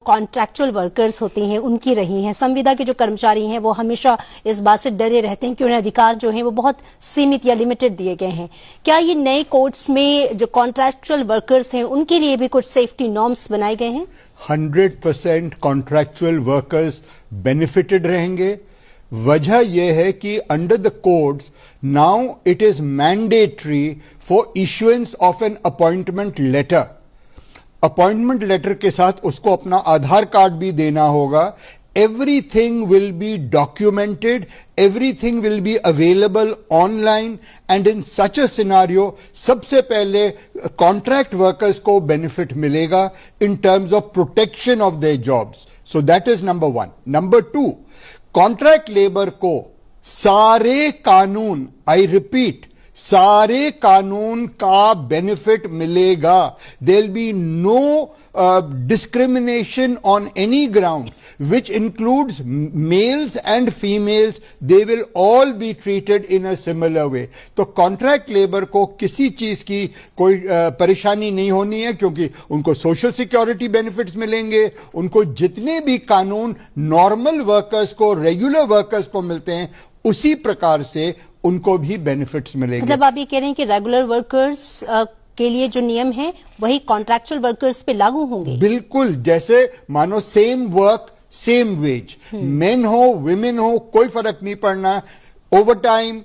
Contractual workers होते हैं उनकी रही हैं। संविदा के जो कर्मचारी हैं वो हमेशा इस बात से डरे रहते हैं कि उन्हें अधिकार जो हैं वो बहुत सीमित या लिमिटेड दिए गए हैं। क्या ये नए कोड्स में जो कॉन्ट्रैक्चुअल वर्कर्स हैं उनके लिए भी कुछ सेफ्टी नॉर्म्स बनाए गए हैं? 100% कॉन्ट्रैक्चुअल वर्कर्स बेनिफिटेड रहेंगे। वजह यह है कि under the codes now it is mandatory for issuance of an appointment letter. Appointment letter के साथ उसको अपना आधार कार्ड भी देना होगा। Everything will be documented, everything will be available online and in such a scenario सबसे पहले कॉन्ट्रैक्ट वर्कर्स को बेनिफिट मिलेगा in terms of protection of their jobs. So that is number 1। Number 2, contract labour को सारे कानून, I repeat, सारे कानून का बेनिफिट मिलेगा। There will be no discrimination on any ground, which includes males and females. They will all be treated in a similar way. तो contract labour को किसी चीज की कोई परेशानी नहीं होनी है, क्योंकि उनको सोशल सिक्योरिटी बेनिफिट्स मिलेंगे। उनको जितने भी कानून नॉर्मल वर्कर्स को, रेगुलर वर्कर्स को मिलते हैं, उसी प्रकार से उनको भी बेनिफिट्स मिलेंगे। मतलब आप ये कह रहे हैं कि रेगुलर वर्कर्स के लिए जो नियम है वही कॉन्ट्रैक्चुअल वर्कर्स पे लागू होंगे? बिल्कुल। जैसे मानो same work same wage, men हो विमेन हो कोई फर्क नहीं पड़ना। Overtime,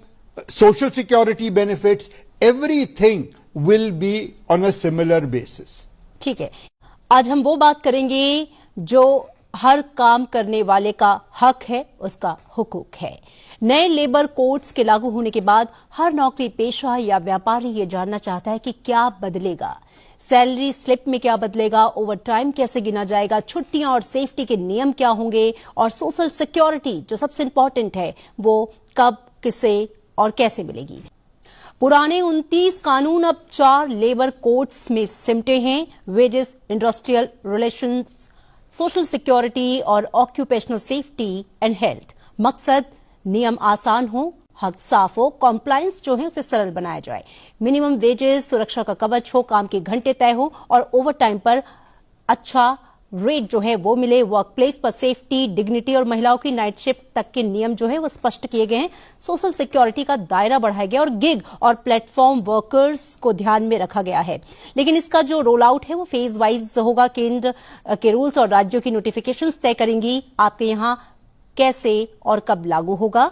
social security benefits, everything will be on a similar basis. ठीक है, आज हम वो बात करेंगे जो हर काम करने वाले का हक है, उसका हुकूक है। नए लेबर कोड्स के लागू होने के बाद हर नौकरी पेशा या व्यापारी ये जानना चाहता है कि क्या बदलेगा। सैलरी स्लिप में क्या बदलेगा, ओवर टाइम कैसे गिना जाएगा, छुट्टियां और सेफ्टी के नियम क्या होंगे, और सोशल सिक्योरिटी जो सबसे इंपॉर्टेंट है वो कब, किसे और कैसे मिलेगी। पुराने 29 कानून अब 4 लेबर कोड्स में सिमटे हैं। Wages, industrial relations, social security और ऑक्यूपेशनल सेफ्टी एंड हेल्थ। मकसद नियम आसान हो, हक साफ हो, कॉम्प्लायंस जो है उसे सरल बनाया जाए, मिनिमम वेजेस, सुरक्षा का कवच हो, काम के घंटे तय हो और ओवर टाइम पर अच्छा रेट जो है वो मिले। वर्क प्लेस पर सेफ्टी, डिग्निटी और महिलाओं की नाइट शिफ्ट तक के नियम जो है वो स्पष्ट किए गए हैं। सोशल सिक्योरिटी का दायरा बढ़ाया गया और गिग और प्लेटफॉर्म वर्कर्स को ध्यान में रखा गया है। लेकिन इसका जो रोल आउट है वो फेज वाइज होगा। केंद्र के रूल्स और राज्यों की नोटिफिकेशंस तय करेंगी आपके यहां कैसे और कब लागू होगा।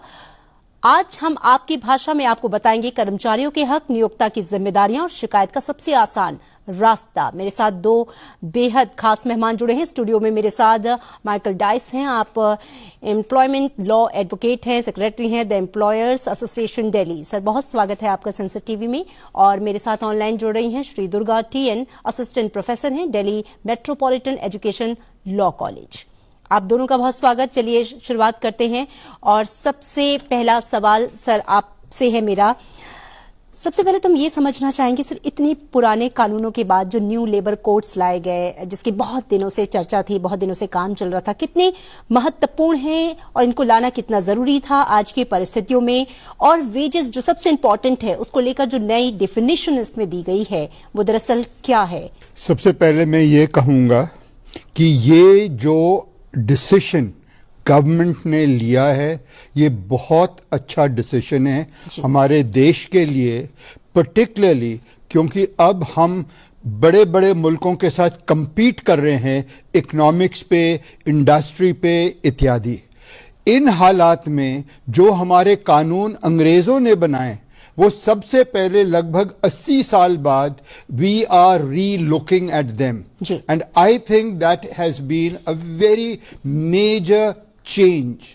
आज हम आपकी भाषा में आपको बताएंगे कर्मचारियों के हक, नियोक्ता की जिम्मेदारियां और शिकायत का सबसे आसान रास्ता। मेरे साथ 2 बेहद खास मेहमान जुड़े हैं स्टूडियो में। मेरे साथ माइकल डाइस हैं, आप एम्प्लॉयमेंट लॉ एडवोकेट हैं, सेक्रेटरी हैं the employers association Delhi. Sir, बहुत स्वागत है आपका सनसेट टीवी में। और मेरे साथ ऑनलाइन जुड़ रही हैं Shri Durga TN, assistant professor हैं Delhi metropolitan education law college. आप दोनों का बहुत स्वागत। चलिए शुरुआत करते हैं और सबसे पहला सवाल सर आपसे है मेरा। सबसे पहले तो हम ये समझना चाहेंगे सर, इतने पुराने कानूनों के बाद जो न्यू लेबर कोड्स लाए गए, जिसकी बहुत दिनों से चर्चा थी, बहुत दिनों से काम चल रहा था, कितने महत्वपूर्ण हैं और इनको लाना कितना जरूरी था आज की परिस्थितियों में, और वेजेस जो सबसे इंपॉर्टेंट है उसको लेकर जो नई डेफिनेशन इसमें दी गई है वो दरअसल क्या है? सबसे पहले मैं ये कहूंगा कि ये जो डिसीजन गवर्नमेंट ने लिया है ये बहुत अच्छा डिसीजन है हमारे देश के लिए, पर्टिकुलरली क्योंकि अब हम बड़े बड़े मुल्कों के साथ compete कर रहे हैं इकोनॉमिक्स पे, इंडस्ट्री पे इत्यादि। इन हालात में जो हमारे कानून अंग्रेजों ने बनाए वो सबसे पहले लगभग 80 साल बाद we are relooking at them, and I think that has been a very major change.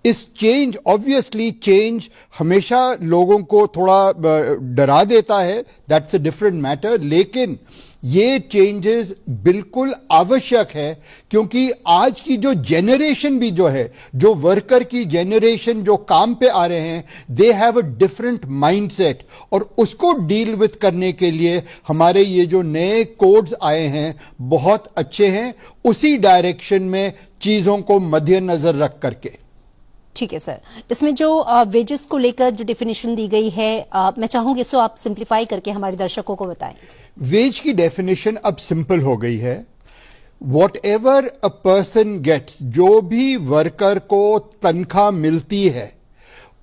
इस चेंज, ऑब्वियसली चेंज हमेशा लोगों को थोड़ा डरा देता है, दैट्स अ डिफरेंट मैटर, लेकिन ये चेंजेस बिल्कुल आवश्यक है क्योंकि आज की जो जेनरेशन भी जो है, जो वर्कर की जेनरेशन जो काम पे आ रहे हैं, they have a different mindset, और उसको डील विथ करने के लिए हमारे ये जो नए कोड्स आए हैं बहुत अच्छे हैं, उसी डायरेक्शन में चीजों को मद्देनजर रख करके। ठीक है सर, इसमें जो वेजेस को लेकर जो डेफिनेशन दी गई है, मैं चाहूंगी इसको आप सिंप्लीफाई करके हमारे दर्शकों को बताएं। वेज की डेफिनेशन अब सिंपल हो गई है। whatever a person gets, जो भी वर्कर को तनख्वाह मिलती है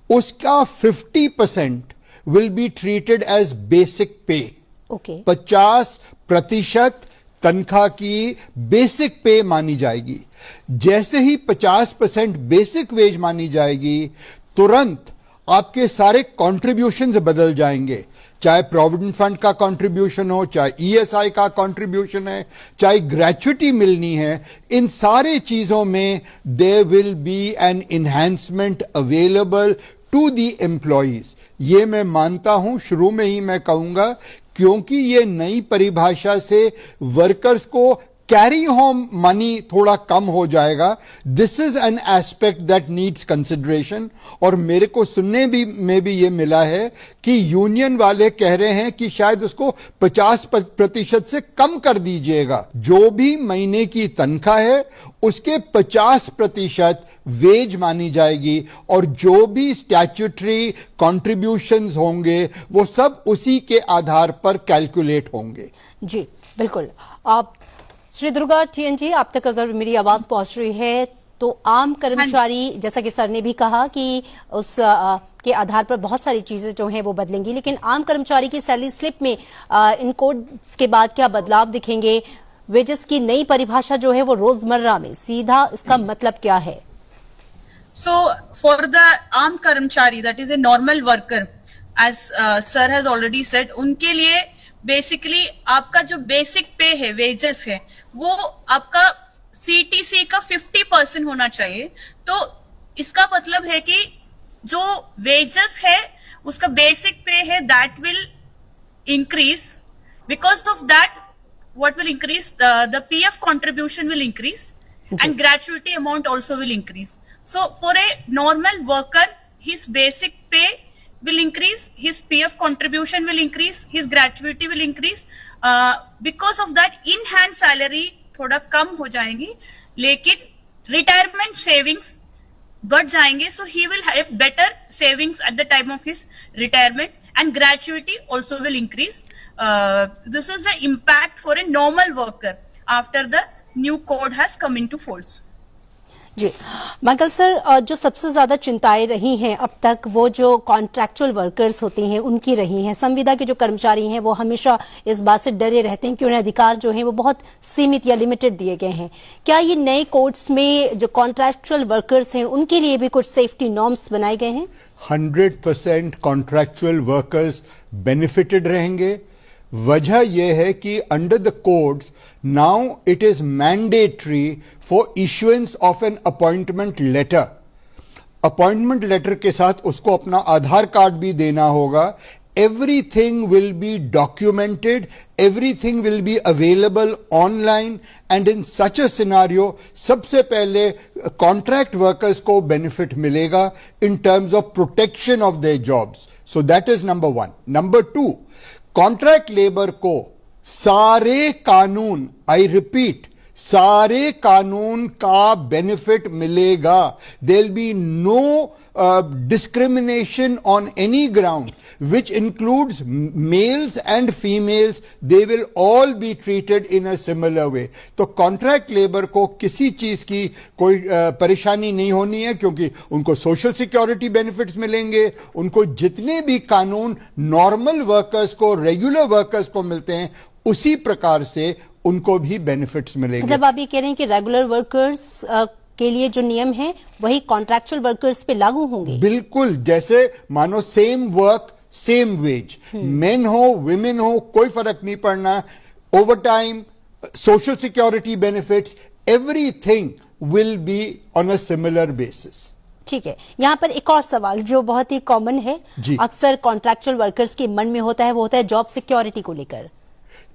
उसका 50% will be treated as basic pay. Okay 50% तनख्वाह की बेसिक पे मानी जाएगी। जैसे ही 50% बेसिक वेज मानी जाएगी, तुरंत आपके सारे कॉन्ट्रीब्यूशंस बदल जाएंगे, चाहे प्रोविडेंट फंड का कंट्रीब्यूशन हो, चाहे ईएसआई का कंट्रीब्यूशन है, चाहे ग्रेच्युटी मिलनी है, इन सारे चीजों में there will be an enhancement available to the employees. ये मैं मानता हूं, शुरू में ही मैं कहूंगा, क्योंकि ये नई परिभाषा से वर्कर्स को कैरी होम मनी थोड़ा कम हो जाएगा। This is an aspect that needs consideration. और मेरे को सुनने में भी ये मिला है कि यूनियन वाले कह रहे हैं कि शायद उसको 50% से कम कर दीजिएगा। जो भी महीने की तनख्वाह है उसके 50% वेज मानी जाएगी और जो भी स्टैट्यूटरी कॉन्ट्रीब्यूशंस होंगे वो सब उसी के आधार पर कैलकुलेट होंगे। जी बिल्कुल। आप श्री दुर्गा TN जी, आप तक अगर मेरी आवाज पहुंच रही है तो आम कर्मचारी, जैसा कि सर ने भी कहा कि उस के आधार पर बहुत सारी चीजें जो हैं वो बदलेंगी, लेकिन आम कर्मचारी की सैलरी स्लिप में इन कोड्स के बाद क्या बदलाव दिखेंगे? वेजेस की नई परिभाषा जो है वो रोजमर्रा में सीधा इसका मतलब क्या है? So for the armed कर्मचारी, that is a normal worker, as sir has already said, उनके लिए बेसिकली आपका जो बेसिक पे है, वेजेस है, वो आपका CTC का 50% होना चाहिए। तो इसका मतलब है कि जो वेजेस है उसका बेसिक पे है, that will increase. Because of that what will increase, the PF contribution will increase and gratuity amount also will increase. So for a normal worker, his basic pay will increase, his PF contribution will increase, his gratuity will increase. Because of that, in hand salary थोड़ा कम हो जाएंगी, लेकिन retirement savings बढ़ जाएंगे. So he will have better savings at the time of his retirement and gratuity also will increase. This is the impact for a normal worker after the new code has come into force. जी Michael sir, जो सबसे ज्यादा चिंताएं रही हैं अब तक वो जो कॉन्ट्रैक्चुअल वर्कर्स होते हैं उनकी रही हैं। संविदा के जो कर्मचारी हैं वो हमेशा इस बात से डरे रहते हैं कि उन्हें अधिकार जो हैं वो बहुत सीमित या लिमिटेड दिए गए हैं। क्या ये नए कोड्स में जो कॉन्ट्रैक्चुअल वर्कर्स हैं उनके लिए भी कुछ सेफ्टी नॉर्म्स बनाए गए हैं? 100% कॉन्ट्रैक्चुअल वर्कर्स बेनिफिटेड रहेंगे। वजह यह है कि under the codes now it is mandatory for issuance of an appointment letter. Appointment letter के साथ उसको अपना आधार कार्ड भी देना होगा। everything will be documented, everything will be available online, and in such a scenario सबसे पहले contract workers को benefit मिलेगा in terms of protection of their jobs. So that is number one. Number two, contract labor को सारे कानून, I repeat, सारे कानून का बेनिफिट मिलेगा। There'll be no discrimination on any ground, which includes males and females. They will all be treated in a similar way. तो contract labour को किसी चीज की कोई परेशानी नहीं होनी है, क्योंकि उनको सोशल सिक्योरिटी बेनिफिट्स मिलेंगे। उनको जितने भी कानून नॉर्मल वर्कर्स को, रेगुलर वर्कर्स को मिलते हैं, उसी प्रकार से उनको भी बेनिफिट्स मिलेंगे। मतलब आप ये कह रहे हैं कि रेगुलर वर्कर्स के लिए जो नियम है वही कॉन्ट्रैक्चुअल वर्कर्स पे लागू होंगे? बिल्कुल, जैसे मानो same work same wage, men हो विमेन हो कोई फर्क नहीं पड़ना। Overtime, social security benefits, everything will be on a similar basis. ठीक है, यहाँ पर एक और सवाल जो बहुत ही कॉमन है, अक्सर कॉन्ट्रैक्चुअल वर्कर्स के मन में होता है, वो होता है जॉब सिक्योरिटी को लेकर।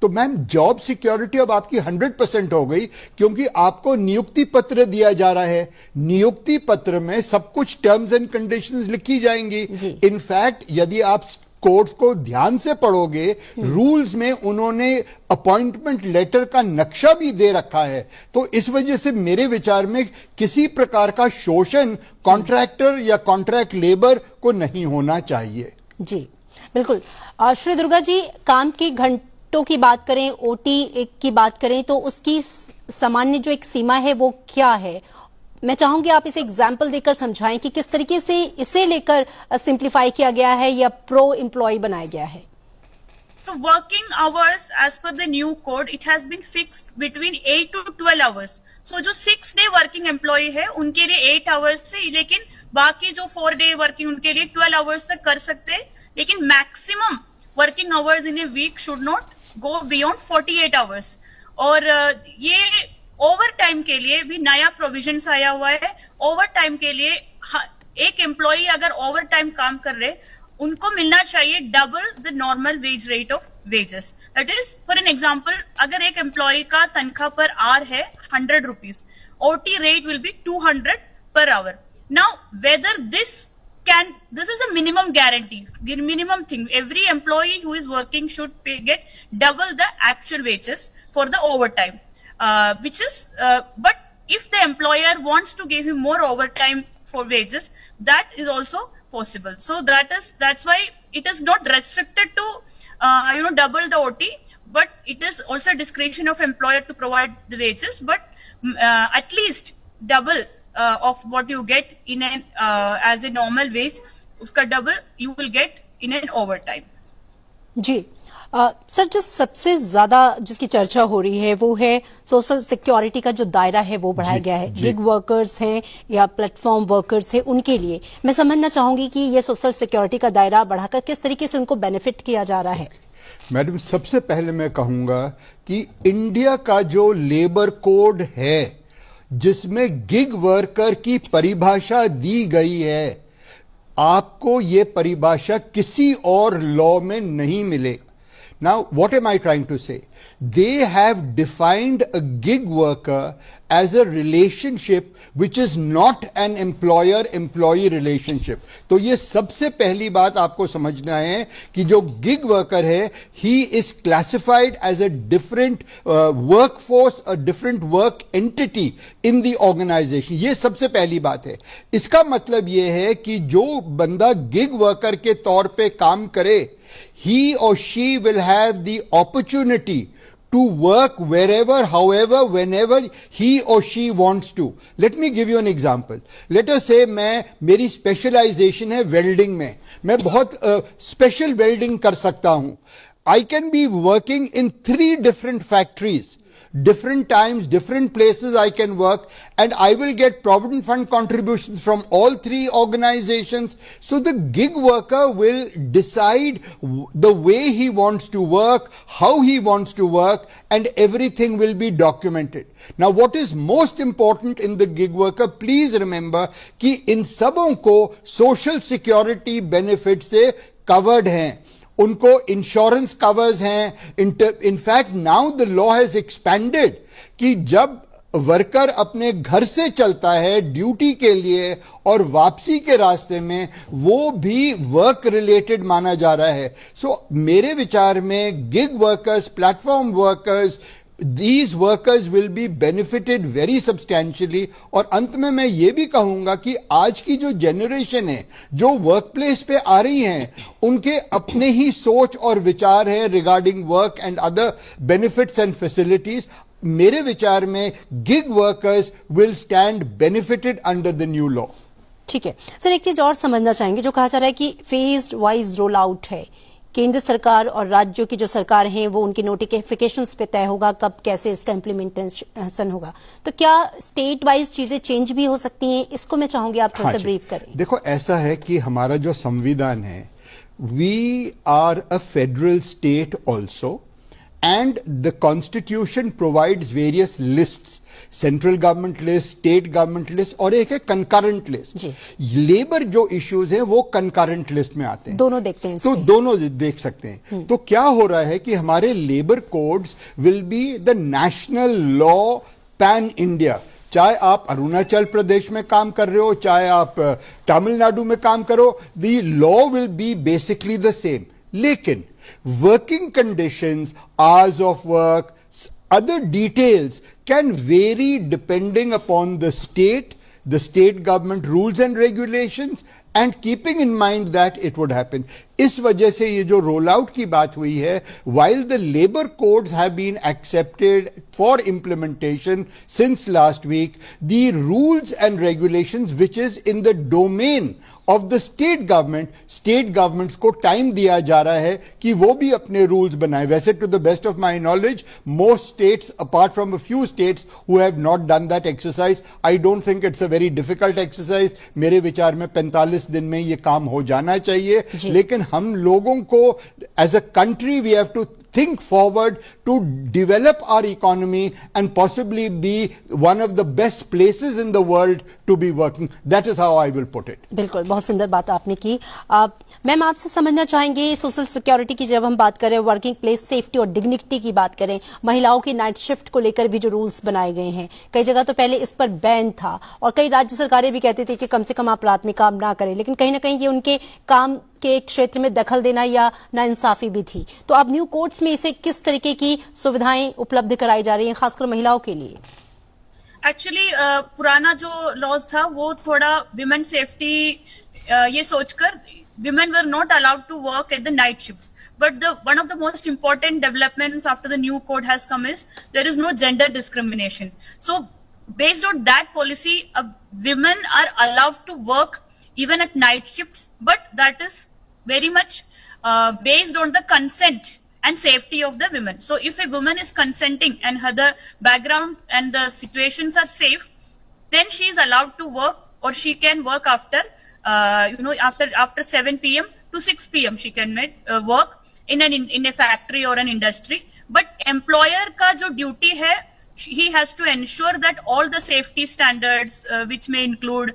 तो मैम, जॉब सिक्योरिटी अब आपकी 100% हो गई, क्योंकि आपको नियुक्ति पत्र दिया जा रहा है। नियुक्ति पत्र में सब कुछ टर्म्स एंड कंडीशंस लिखी जाएंगी। इनफैक्ट यदि आप कोड्स को ध्यान से पढ़ोगे, रूल्स में उन्होंने अपॉइंटमेंट लेटर का नक्शा भी दे रखा है। तो इस वजह से मेरे विचार में किसी प्रकार का शोषण कॉन्ट्रैक्टर या कॉन्ट्रैक्ट लेबर को नहीं होना चाहिए। जी बिल्कुल। श्री दुर्गा जी, काम के शिफ्टों की बात करें, ओटी की बात करें, तो उसकी सामान्य जो एक सीमा है वो क्या है? मैं चाहूंगी आप इसे एग्जाम्पल देकर समझाएं कि किस तरीके से इसे लेकर सिंप्लीफाई किया गया है या प्रो एम्प्लॉय बनाया गया है। So working hours as per the new code, it has been fixed between 8 to 12 hours. So जो 6 day working employee है उनके लिए 8 hours से, लेकिन बाकी जो 4 day working उनके लिए 12 hours तक कर सकते हैं, लेकिन maximum working hours in a week should not go beyond 48 hours. और ये ओवर टाइम के लिए भी नया प्रोविजन आया हुआ है। ओवर टाइम के लिए एक एम्प्लॉय अगर ओवर टाइम काम कर रहे, उनको मिलना चाहिए double the normal wage rate of wages. That is for an example, अगर एक एम्प्लॉय का तनख्वाह पर आवर है 100 rupees, OT rate will be 200 per hour. Now whether this is a minimum guarantee, minimum thing. Every employee who is working should get double the actual wages for the overtime, but if the employer wants to give him more overtime for wages, that is also possible. So that's why it is not restricted to double the OT, but it is also discretion of employer to provide the wages, but at least double of what you get in an as a normal wage, uska double you will get in an overtime. जी sir, जो सबसे ज्यादा जिसकी चर्चा हो रही है वो है सोशल सिक्योरिटी का जो दायरा है वो बढ़ाया गया है। गिग वर्कर्स हैं या प्लेटफॉर्म वर्कर्स हैं, उनके लिए मैं समझना चाहूंगी कि ये सोशल सिक्योरिटी का दायरा बढ़ाकर किस तरीके से उनको बेनिफिट किया जा रहा है। मैडम, सबसे पहले मैं कहूंगा कि इंडिया का जो लेबर कोड है जिसमें गिग वर्कर की परिभाषा दी गई है, आपको ये परिभाषा किसी और लॉ में नहीं मिलेगा। Now, what am I trying to say? They have defined a gig worker as a relationship which is not an employer-employee relationship. तो ये सबसे पहली बात आपको समझना है कि जो gig worker है, he is classified as a different workforce, a different work entity in the organization. ये सबसे पहली बात है। इसका मतलब ये है कि जो बंदा gig worker के तौर पे काम करे, he or she will have the opportunity to work wherever, however, whenever he or she wants to. Let me give you an example. Let us say मेरी specialization है welding में, मैं बहुत special welding कर सकता हूं। I can be working in 3 different factories. Different times, different places I can work, and I will get Provident Fund contributions from all 3 organizations. So the gig worker will decide the way he wants to work, how he wants to work, and everything will be documented. Now what is most important in the gig worker, please remember कि इन सबों को social security benefits से covered हैं, उनको insurance covers हैं। In fact now the law has expanded कि जब worker अपने घर से चलता है ड्यूटी के लिए और वापसी के रास्ते में, वो भी वर्क रिलेटेड माना जा रहा है। सो मेरे विचार में gig workers, platform workers, these workers will be benefited very substantially। और अंत में मैं ये भी कहूंगा कि आज की जो जनरेशन है जो वर्क प्लेस पे आ रही हैं, उनके अपने ही सोच और विचार है regarding work and other benefits and facilities. मेरे विचार में gig workers will stand benefited under the new law. ठीक है सर, एक चीज और समझना चाहेंगे, जो कहा जा रहा है कि फेज्ड वाइज रोल आउट है, केंद्र सरकार और राज्यों की जो सरकार हैं वो उनकी नोटिफिकेशंस पे तय होगा कब कैसे इसका इम्प्लीमेंटेशन होगा, तो क्या स्टेट वाइज चीजें चेंज भी हो सकती हैं? इसको मैं चाहूंगी आप थोड़ा सा ब्रीफ करें। देखो, ऐसा है कि हमारा जो संविधान है, we are a federal state also, and the constitution provides various lists, central government list, state government list, और एक है concurrent list। लेबर जो issues हैं वो concurrent list में आते हैं, दोनों देखते हैं, तो दोनों देख सकते हैं। तो क्या हो रहा है कि हमारे labour codes will be the national law pan India. चाहे आप अरुणाचल प्रदेश में काम कर रहे हो, चाहे आप तमिलनाडु में काम करो, the law will be basically the same. लेकिन working conditions, hours of work, other details can vary depending upon the state government rules and regulations and keeping in mind that it would happen. इस वजह से ये जो roll out की बात हुई है, while the labor codes have been accepted for implementation since last week, the rules and regulations which is in the domain of the state governments को टाइम दिया जा रहा है कि वो भी अपने रूल्स बनाए. वैसे to the best of my knowledge, most states apart from a few states who have not done that exercise, I don't think it's a very difficult exercise. मेरे विचार में 45 दिन में ये काम हो जाना चाहिए. लेकिन हम लोगों को as a country we have to think forward to develop our economy and possibly be one of the best places in the world to be working. That is how I will put it. बिल्कुल, बहुत सुंदर बात आपने की. Ma'am, आपसे समझना चाहेंगे social security की जब हम बात करें, वर्किंग प्लेस सेफ्टी और डिग्निटी की बात करें, महिलाओं की नाइट शिफ्ट को लेकर भी जो रूल्स बनाए गए हैं, कई जगह तो पहले इस पर बैन था और कई राज्य सरकारें भी कहती थी कि कम से कम आप रात में काम ना करें, लेकिन कहीं ना कहीं ये उनके काम के क्षेत्र में दखल देना या नाइंसाफी भी थी. तो अब न्यू कोर्ट्स में इसे किस तरीके की सुविधाएं उपलब्ध कराई जा रही हैं, खासकर महिलाओं के लिए? एक्चुअली पुराना जो लॉज था वो थोड़ा विमेन सेफ्टी ये सोचकर women were not allowed to work at the night shifts. But one of the most important developments after the new code has come is there is no gender discrimination. So based on that policy, women are allowed to work even at night shifts, but that is very much based on the consent and safety of the women. So if a woman is consenting and her background and the situations are safe, then she is allowed to work, or she can work after after 7 p.m. to 6 p.m. she can work in a factory or an industry. But employer ka jo duty hai, he has to ensure that all the safety standards which may include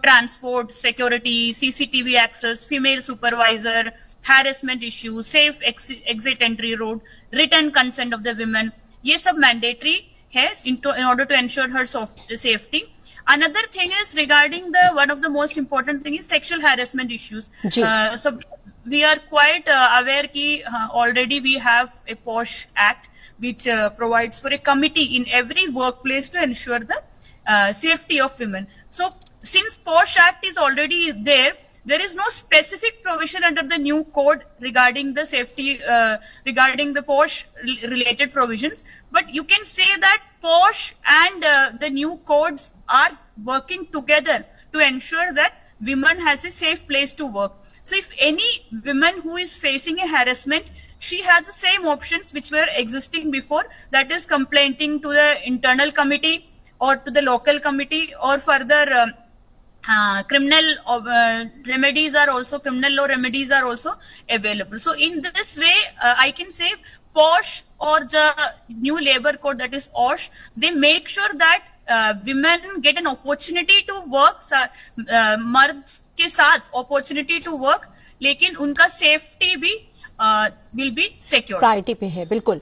transport, security, CCTV access, female supervisor, harassment issues, safe exit entry road, written consent of the women, ye sab mandatory hai in order to ensure her safety. Another thing is regarding one of the most important thing is sexual harassment issues. So we are quite aware ki already we have a POSH Act which provides for a committee in every workplace to ensure the safety of women. So since POSH Act is already there is no specific provision under the new code regarding the safety, regarding the POSH related provisions. But you can say that POSH and the new codes are working together to ensure that women has a safe place to work. So if any woman who is facing a harassment, she has the same options which were existing before, that is complaining to the internal committee or to the local committee, or further criminal remedies are also, criminal law remedies are also available. So in this way, I can say POSH or the new labor code, that is OSH, they make sure that women get an opportunity to work, मर्द के साथ opportunity to work, लेकिन उनका safety भी will be secure. Priority पे है, बिल्कुल.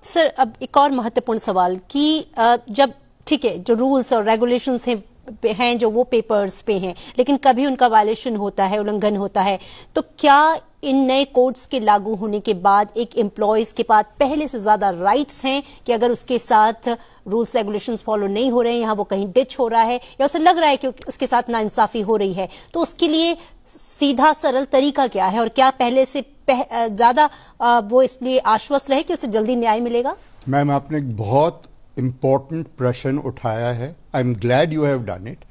Sir, अब एक और महत्वपूर्ण सवाल कि जब ठीक है जो रूल्स और रेगुलेशंस हैं जो वो पेपर्स पे हैं, लेकिन कभी उनका वायलेशन होता है, उल्लंघन होता है, तो क्या इन नए कोड्स के लागू होने के बाद एक एम्प्लॉयज के पास पहले से ज्यादा राइट्स हैं कि अगर उसके साथ रूल्स रेगुलेशंस फॉलो नहीं हो रहे हैं, यहाँ वो कहीं डिच हो रहा है या उसे लग रहा है कि उसके साथ नाइंसाफी हो रही है, तो उसके लिए सीधा सरल तरीका क्या है, और क्या पहले से ज्यादा वो इसलिए आश्वस्त रहे कि उसे जल्दी न्याय मिलेगा? मैम, आपने एक बहुत इंपॉर्टेंट प्रश्न उठाया है. I am glad you have done it.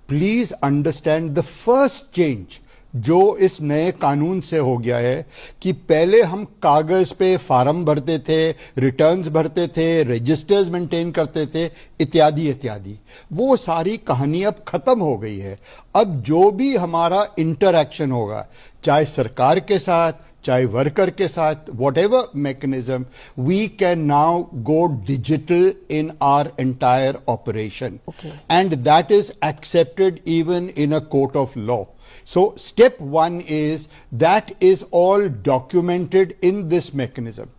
Please understand the first change जो इस नए कानून से हो गया है कि पहले हम कागज पे फार्म भरते थे, रिटर्न्स भरते थे, रजिस्टर्स मेंटेन करते थे, इत्यादि इत्यादि. वो सारी कहानी अब खत्म हो गई है. अब जो भी हमारा इंटरैक्शन होगा, चाहे सरकार के साथ, चाहे वर्कर के साथ, whatever mechanism, we can now go digital in our entire operation. Okay. And that is accepted even in a court of law. So step one is that is all documented in this mechanism.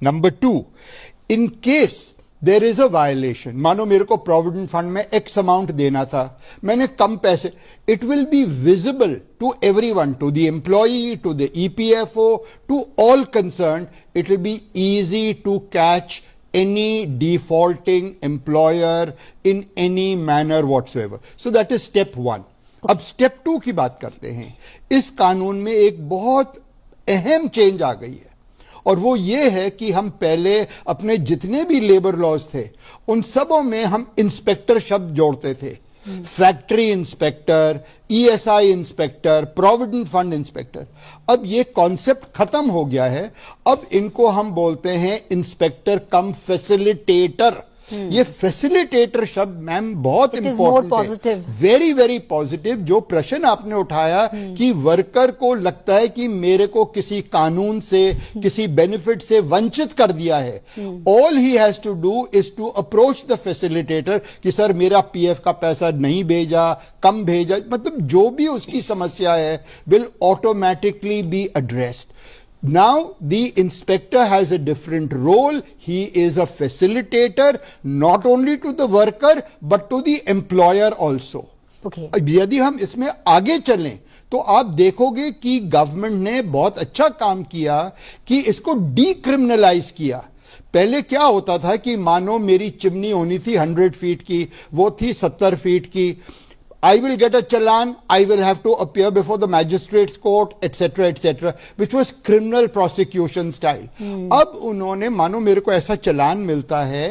Number two, in case there is a violation, मानो मेरे को provident fund में X amount देना था, मैंने कम पैसे, it will be visible to everyone, to the employee, to the EPFO, to all concerned. It will be easy to catch any defaulting employer in any manner whatsoever. So that is step one. अब step 2 की बात करते हैं। इस कानून में एक बहुत अहम चेंज आ गई है और वो ये है कि हम पहले अपने जितने भी लेबर लॉज थे उन सबों में हम इंस्पेक्टर शब्द जोड़ते थे। Factory inspector, ESI inspector, provident fund inspector. अब ये कॉन्सेप्ट खत्म हो गया है। अब इनको हम बोलते हैं इंस्पेक्टर कम फैसिलिटेटर। ये फैसिलिटेटर शब्द मैम बहुत इंपॉर्टेंट है, वेरी वेरी पॉजिटिव। जो प्रश्न आपने उठाया कि वर्कर को लगता है कि मेरे को किसी कानून से, किसी बेनिफिट से वंचित कर दिया है, all he has to do is to approach the facilitator कि सर मेरा पीएफ का पैसा नहीं भेजा, कम भेजा, मतलब जो भी उसकी समस्या है will automatically be addressed. Now the inspector has a different role. He is a facilitator not only to the worker but to the employer also. Okay. यदि हम इसमें आगे चलें तो आप देखोगे कि गवर्नमेंट ने बहुत अच्छा काम किया कि इसको डीक्रिमिनलाइज किया. पहले क्या होता था कि मानो मेरी चिमनी होनी थी 100 फीट की, वो थी 70 फीट की. I will get a challan, I will have to appear before the magistrate's court, etc., which was criminal prosecution style. अब उन्होंने, मानो मेरे को ऐसा चलान मिलता है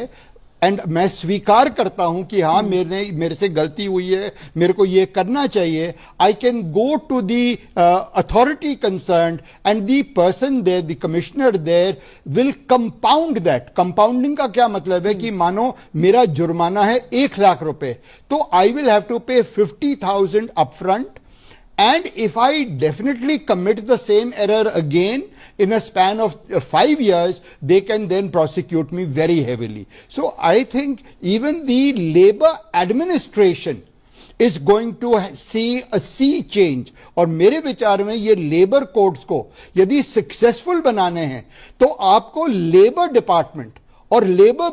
एंड मैं स्वीकार करता हूं कि हाँ मेरे से गलती हुई है, मेरे को ये करना चाहिए. I can go to the authority concerned and the person there, the commissioner there will compound that. Compounding का क्या मतलब है कि मानो मेरा जुर्माना है 1 लाख रुपए, तो आई विल हैव टू पे 50,000 upfront. And if I definitely commit the same error again in a span of 5 years, they can then prosecute me very heavily. So I think even the labor administration is going to see a sea change. और मेरे विचार में ये labour codes को यदि successful बनाने हैं तो आपको लेबर डिपार्टमेंट और लेबर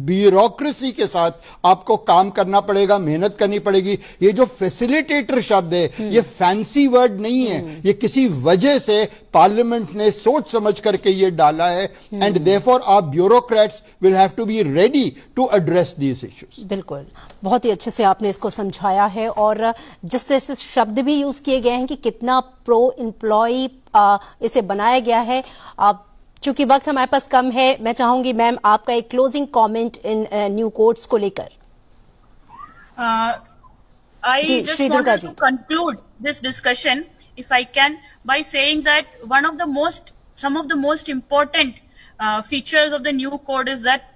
ब्यूरोक्रेसी के साथ आपको काम करना पड़ेगा, मेहनत करनी पड़ेगी. ये जो फैसिलिटेटर शब्द है ये फैंसी वर्ड नहीं है, ये किसी वजह से पार्लियामेंट ने सोच समझ करके ये डाला है. And therefore our bureaucrats will have to be ready to address these issues. बिल्कुल, बहुत ही अच्छे से आपने इसको समझाया है और जिस तरह से शब्द भी यूज किए गए हैं कि कितना प्रो एम्प्लॉय इसे बनाया गया है. चूंकि वक्त हमारे पास कम है, मैं चाहूंगी मैम आपका एक closing comment in new codes को लेकर. I just wanted to conclude this discussion, if I can, by saying that some of the most important features of the new code is that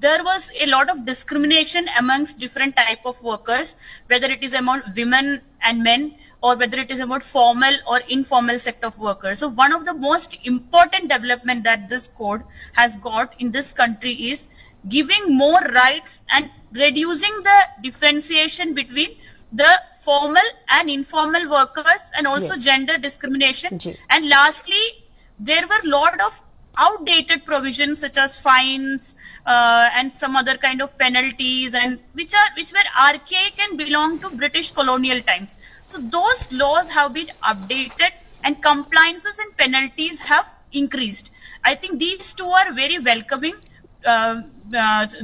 there was a lot of discrimination amongst different type of workers, whether it is among women and men, or whether it is about formal or informal sector of workers. So one of the most important development that this code has got in this country is giving more rights and reducing the differentiation between the formal and informal workers, and also gender discrimination. And lastly, there were a lot of outdated provisions such as fines and some other kind of penalties, and which were archaic and belong to British colonial times. So those laws have been updated and compliances and penalties have increased. I think these two are very welcoming.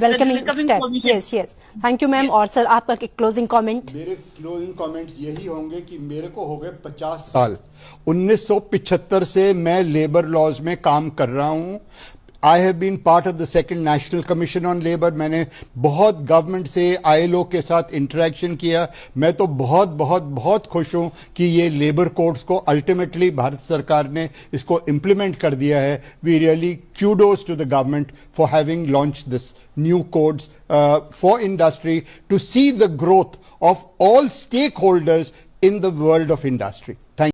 Welcoming step. Yes. Thank you, ma'am. और sir आपका closing comment. मेरे closing comments यही होंगे कि मेरे को हो गए 50 साल. 1975 से मैं लेबर लॉज में काम कर रहा हूं. I have been part of the second national commission on labour. मैंने बहुत गवर्नमेंट से, ILO के साथ इंटरेक्शन किया. मैं तो बहुत खुश हूं कि ये लेबर कोड्स को अल्टीमेटली भारत सरकार ने इसको इंप्लीमेंट कर दिया है. We really kudos to the government for having launched this new codes for industry to see the growth of all stakeholders in the world of industry. Thank you.